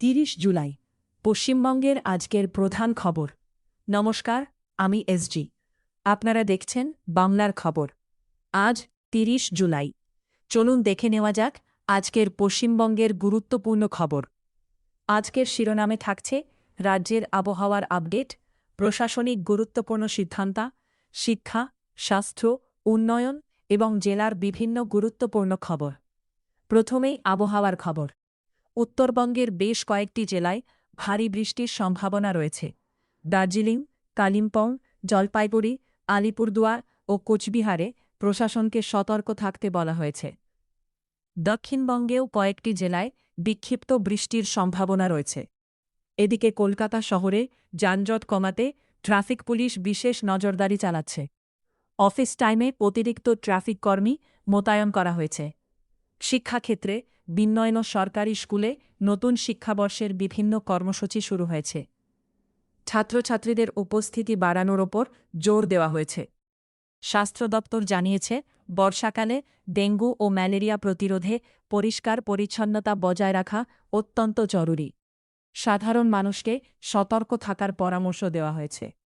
30 জুলাই পশ্চিমবঙ্গের আজকের প্রধান খবর। নমস্কার, আমি এসজি। আপনারা দেখছেন বাংলার খবর। আজ 30 জুলাই। চলুন দেখে নেওয়া যাক আজকের পশ্চিমবঙ্গের গুরুত্বপূর্ণ খবর। আজকের শিরোনামে থাকছে রাজ্যের আবহাওয়ার আপডেট, প্রশাসনিক গুরুত্বপূর্ণ সিদ্ধান্ত, শিক্ষা, স্বাস্থ্য, উন্নয়ন এবং জেলার বিভিন্ন গুরুত্বপূর্ণ খবর। প্রথমেই আবহাওয়ার খবর। উত্তরবঙ্গের বেশ কয়েকটি জেলায় ভারী বৃষ্টির সম্ভাবনা রয়েছে। দার্জিলিং, কালিম্পং, জলপাইগুড়ি, আলিপুরদুয়ার ও কোচবিহারে প্রশাসনকে সতর্ক থাকতে বলা হয়েছে। দক্ষিণবঙ্গেও কয়েকটি জেলায় বিক্ষিপ্ত বৃষ্টির সম্ভাবনা রয়েছে। এদিকে কলকাতা শহরে যানজট কমাতে ট্রাফিক পুলিশ বিশেষ নজরদারি চালাচ্ছে। অফিস টাইমে অতিরিক্ত ট্রাফিক কর্মী মোতায়েন করা হয়েছে। শিক্ষাক্ষেত্রে বিন্নয়ন সরকারি স্কুলে নতুন শিক্ষাবর্ষের বিভিন্ন কর্মসূচি শুরু হয়েছে। ছাত্রছাত্রীদের উপস্থিতি বাড়ানোর ওপর জোর দেওয়া হয়েছে। স্বাস্থ্য দপ্তর জানিয়েছে, বর্ষাকালে ডেঙ্গু ও ম্যালেরিয়া প্রতিরোধে পরিষ্কার পরিচ্ছন্নতা বজায় রাখা অত্যন্ত জরুরি। সাধারণ মানুষকে সতর্ক থাকার পরামর্শ দেওয়া হয়েছে।